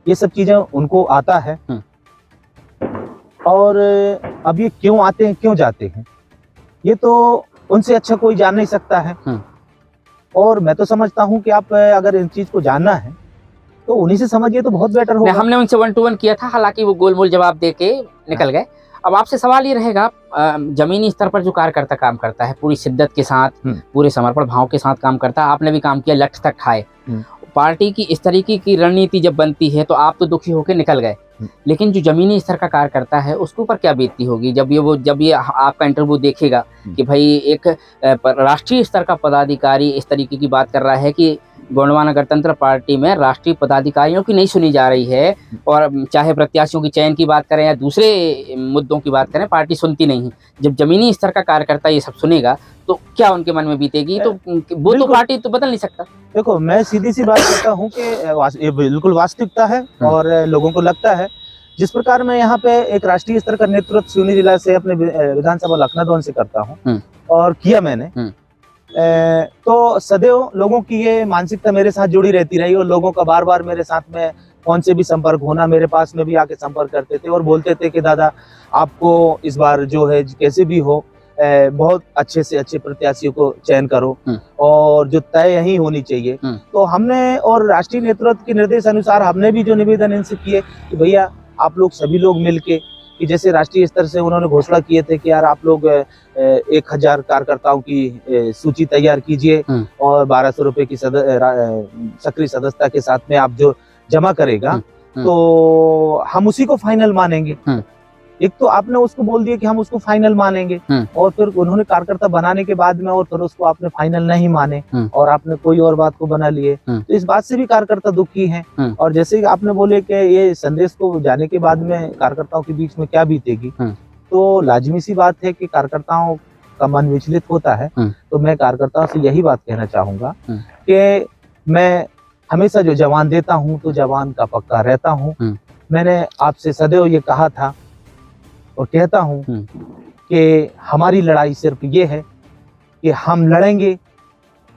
ये सब चीजें उनको आता है। और अब ये क्यों आते हैं, क्यों जाते हैं, ये तो उनसे अच्छा कोई जान नहीं सकता है। और मैं तो समझता हूं कि आप अगर इन चीज को जानना है तो उन्हीं से समझिए तो बहुत बेटर होगा। हमने उनसे 1-to-1 किया था, हालांकि वो गोलमोल जवाब दे के निकल गए। अब आपसे सवाल ये रहेगा, जमीनी स्तर पर जो कार्यकर्ता काम करता है पूरी शिद्दत के साथ, पूरे समर्पण भाव के साथ काम करता है, आपने भी काम किया, लठ तक खाए, पार्टी की इस तरीके की रणनीति जब बनती है तो आप तो दुखी होकर निकल गए, लेकिन जो जमीनी स्तर का कार्यकर्ता है उसके ऊपर क्या बीतती होगी जब ये आपका इंटरव्यू देखेगा कि भाई एक राष्ट्रीय स्तर का पदाधिकारी इस तरीके की बात कर रहा है कि गोंडवाना गणतंत्र पार्टी में राष्ट्रीय पदाधिकारियों की नहीं सुनी जा रही है, और चाहे प्रत्याशियों की चयन की बात करें या दूसरे मुद्दों की बात करें, पार्टी सुनती नहीं। जब जमीनी स्तर का कार्यकर्ता ये सब सुनेगा तो क्या उनके मन में बीतेगी? तो वो तो पार्टी तो बदल नहीं सकता। देखो, मैं सीधी सी बात करता हूँ कि ये बिल्कुल वास्तविकता है और लोगों को लगता है जिस प्रकार मैं यहाँ पे एक राष्ट्रीय स्तर का नेतृत्व सिवनी जिला से अपने विधानसभा लखनऊ से करता हूँ और किया मैंने, तो सदैव लोगों की ये मानसिकता मेरे साथ जुड़ी रहती रही और लोगों का बार बार मेरे साथ में फोन से भी संपर्क होना, मेरे पास में भी आके संपर्क करते थे और बोलते थे कि दादा आपको इस बार जो है कैसे भी हो बहुत अच्छे से अच्छे प्रत्याशियों को चयन करो और जो तय यही होनी चाहिए। तो हमने और राष्ट्रीय नेतृत्व के निर्देश अनुसार हमने भी जो निवेदन इनसे किए कि भैया आप लोग सभी लोग मिलके, कि जैसे राष्ट्रीय स्तर से उन्होंने घोषणा किए थे कि यार आप लोग 1000 कार्यकर्ताओं की सूची तैयार कीजिए और 1200 रुपए की सक्रिय सदस्यता के साथ में आप जो जमा करेगा तो हम उसी को फाइनल मानेंगे। एक तो आपने उसको बोल दिया कि हम उसको फाइनल मानेंगे और फिर उन्होंने कार्यकर्ता बनाने के बाद में और फिर उसको आपने फाइनल नहीं माने और आपने कोई और बात को बना लिए, तो इस बात से भी कार्यकर्ता दुखी हैं। और जैसे आपने बोले कि ये संदेश को जाने के बाद में कार्यकर्ताओं के बीच में क्या बीतेगी, तो लाजमी सी बात है कि कार्यकर्ताओं का मन विचलित होता है। तो मैं कार्यकर्ताओं से यही बात कहना चाहूंगा कि मैं हमेशा जो जवान देता हूँ तो जवान का पक्का रहता हूँ। मैंने आपसे सदैव ये कहा था और कहता हूं कि हमारी लड़ाई सिर्फ ये है कि हम लड़ेंगे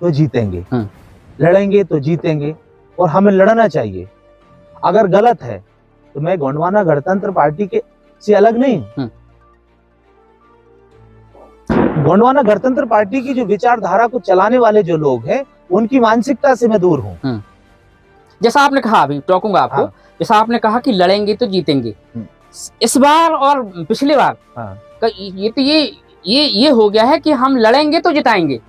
तो जीतेंगे, लड़ेंगे तो जीतेंगे और हमें लड़ना चाहिए। अगर गलत है तो मैं गोंडवाना गणतंत्र पार्टी के से अलग नहीं हूं। गोंडवाना गणतंत्र पार्टी की जो विचारधारा को चलाने वाले जो लोग हैं उनकी मानसिकता से मैं दूर हूं। जैसा आपने कहा, अभी टोकूंगा आपको, जैसा आपने कहा कि लड़ेंगे तो जीतेंगे, इस बार और पिछले बार ये तो ये हो गया है कि हम लड़ेंगे तो जिताएंगे।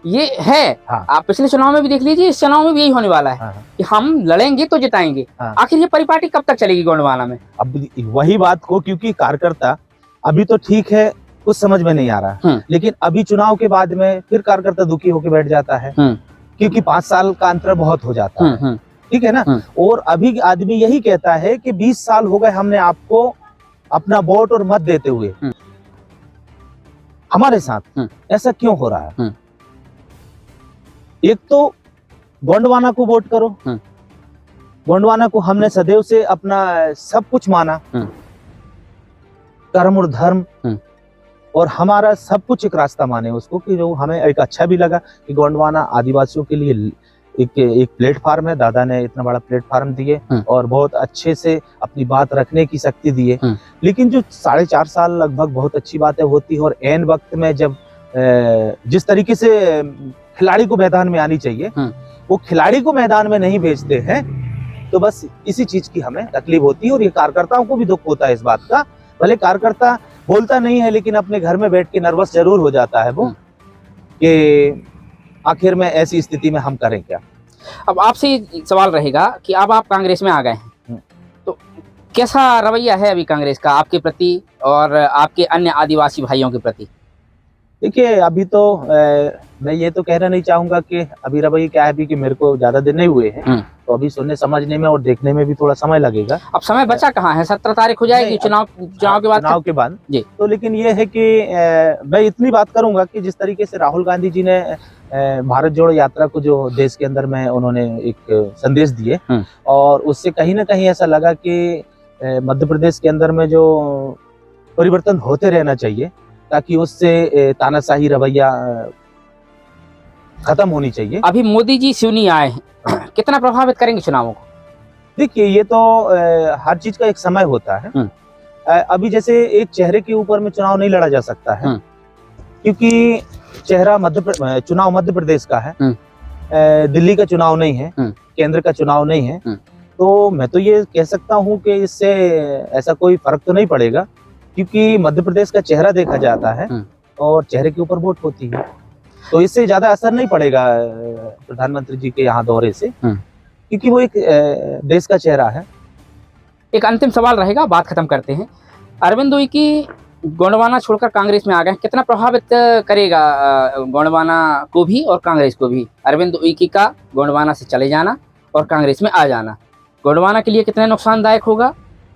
ये है। आप पिछले चुनाव में भी देख लीजिए, इस चुनाव में भी यही होने वाला है कि हम लड़ेंगे तो जिताएंगे। आखिर ये परिपाटी कब तक चलेगी गोंडवाना में? अब वही बात को, क्योंकि कार्यकर्ता अभी तो ठीक है कुछ समझ में नहीं आ रहा, लेकिन अभी चुनाव के बाद में फिर कार्यकर्ता दुखी होकर बैठ जाता है क्योंकि 5 साल का अंतर बहुत हो जाता है, ठीक है ना। और अभी आदमी यही कहता है कि 20 साल हो गए हमने आपको अपना वोट और मत देते हुए, हमारे साथ ऐसा क्यों हो रहा है? एक तो गोंडवाना को वोट करो, गोंडवाना को हमने सदैव से अपना सब कुछ माना, कर्म और धर्म और हमारा सब कुछ एक रास्ता माने उसको, कि जो हमें एक अच्छा भी लगा कि गोंडवाना आदिवासियों के लिए एक प्लेटफार्म है। दादा ने इतना बड़ा प्लेटफार्म दिए और बहुत अच्छे से अपनी बात रखने की शक्ति दिए। लेकिन जो 4.5 साल लगभग बहुत अच्छी बातें होती है और एन वक्त में जब जिस तरीके से खिलाड़ी को मैदान में आनी चाहिए वो खिलाड़ी को मैदान में नहीं भेजते हैं, तो बस इसी चीज की हमें तकलीफ होती है। और ये कार्यकर्ताओं को भी दुख होता है इस बात का। भले कार्यकर्ता बोलता नहीं है लेकिन अपने घर में बैठ के नर्वस जरूर हो जाता है वो कि आखिर में ऐसी स्थिति में हम करें क्या। अब आपसे सवाल रहेगा कि अब आप कांग्रेस में आ गए हैं, तो कैसा रवैया है अभी कांग्रेस का आपके प्रति और आपके अन्य आदिवासी भाइयों के प्रति? देखिए, अभी तो मैं ये तो कहना नहीं चाहूंगा कि अभी रवैया क्या है, अभी कि मेरे को ज्यादा दिन नहीं हुए हैं, तो अभी सुनने समझने में और देखने में भी थोड़ा समय लगेगा। अब समय बचा कहाँ है? 17 तारीख हो जाएगी चुनाव के बाद जी। तो लेकिन ये है कि मैं इतनी बात करूंगा कि जिस तरीके से राहुल गांधी जी ने भारत जोड़ो यात्रा को जो देश के अंदर में उन्होंने एक संदेश दिए और उससे कहीं ना कहीं ऐसा लगा कि मध्य प्रदेश के अंदर में जो परिवर्तन होते रहना चाहिए ताकि उससे तानाशाही रवैया खत्म होनी चाहिए। अभी मोदी जी सिवनी आए हैं, कितना प्रभावित करेंगे चुनावों को? देखिए, ये तो हर चीज का एक समय होता है। अभी जैसे एक चेहरे के ऊपर में चुनाव नहीं लड़ा जा सकता है क्योंकि चेहरा चुनाव मध्य प्रदेश का है, दिल्ली का चुनाव नहीं है, केंद्र का चुनाव नहीं है। तो मैं तो ये कह सकता हूँ कि इससे ऐसा कोई फर्क तो नहीं पड़ेगा क्योंकि मध्य प्रदेश का चेहरा देखा जाता है और चेहरे के ऊपर वोट होती है, तो इससे ज्यादा असर नहीं पड़ेगा प्रधानमंत्री जी के यहाँ दौरे से। क्योंकि वो एक देश का चेहरा है। एक अंतिम सवाल रहेगा, बात खत्म करते हैं। अरविंद उइके गोंडवाना छोड़कर कांग्रेस में आ गए, कितना प्रभावित करेगा गोंडवाना को भी और कांग्रेस को भी अरविंद उइके का गोंडवाना से चले जाना और कांग्रेस में आ जाना? गोंडवाना के लिए कितना नुकसानदायक होगा,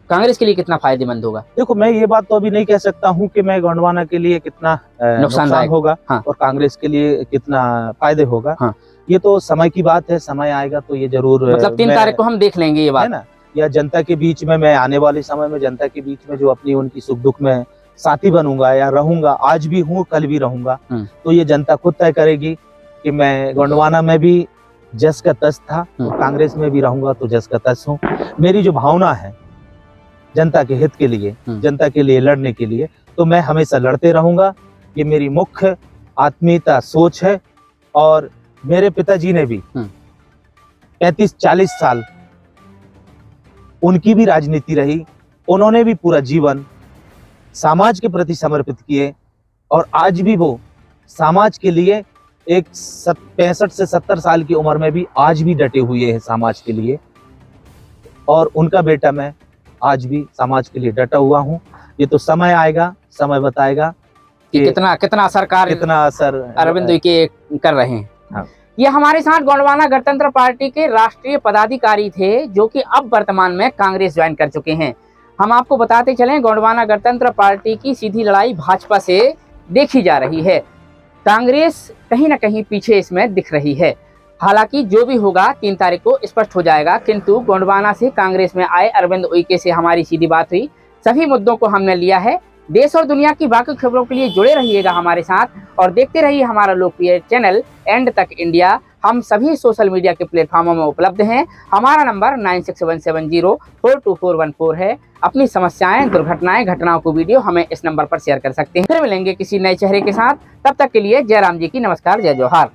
कांग्रेस के लिए कितना फायदेमंद होगा? देखो, मैं ये बात तो अभी नहीं कह सकता हूँ कि मैं गोंडवाना के लिए कितना नुकसान होगा और कांग्रेस के लिए कितना फायदे होगा। ये तो समय की बात है, समय आएगा तो ये जरूर, मतलब 3 तारीख को हम देख लेंगे ये बात, है ना। या जनता के बीच में मैं आने वाले समय में जनता के बीच में जो अपनी उनकी सुख दुख में साथी बनूंगा या रहूंगा, आज भी हूँ कल भी रहूंगा, तो ये जनता खुद तय करेगी कि मैं गोंडवाना में भी जस का तस था, कांग्रेस में भी रहूंगा तो जस का तस हूँ। मेरी जो भावना है जनता के हित के लिए, जनता के लिए लड़ने के लिए, तो मैं हमेशा लड़ते रहूंगा। ये मेरी मुख्य आत्मीयता सोच है। और मेरे पिताजी ने भी 35-40 साल उनकी भी राजनीति रही, उन्होंने भी पूरा जीवन समाज के प्रति समर्पित किए और आज भी वो समाज के लिए एक 65 से 70 साल की उम्र में भी आज भी डटे हुए हैं समाज के लिए। और उनका बेटा मैं आज भी समाज के लिए डटा हुआ हूँ। ये तो समय आएगा, समय बताएगा कि कितना असर अरविंद उइके कर रहे हैं। ये हमारे साथ गोंडवाना गणतंत्र पार्टी के राष्ट्रीय पदाधिकारी थे, जो कि अब वर्तमान में कांग्रेस ज्वाइन कर चुके हैं। हम आपको बताते चलें, गोंडवाना गणतंत्र पार्टी की सीधी लड़ाई भाजपा से देखी जा रही है, कांग्रेस कहीं ना कहीं पीछे इसमें दिख रही है। हालांकि जो भी होगा 3 तारीख को स्पष्ट हो जाएगा, किंतु गोंडवाना से कांग्रेस में आए अरविंद उइके से हमारी सीधी बात हुई, सभी मुद्दों को हमने लिया है। देश और दुनिया की बाकी खबरों के लिए जुड़े रहिएगा हमारे साथ और देखते रहिए हमारा लोकप्रिय चैनल एंड तक इंडिया। हम सभी सोशल मीडिया के प्लेटफॉर्मों में उपलब्ध हैं। हमारा नंबर 9617042414 है। अपनी समस्याएं, दुर्घटनाएं, घटनाओं को वीडियो हमें इस नंबर पर शेयर कर सकते हैं। फिर मिलेंगे किसी नए चेहरे के साथ, तब तक के लिए जय राम जी की नमस्कार, जय जोहार।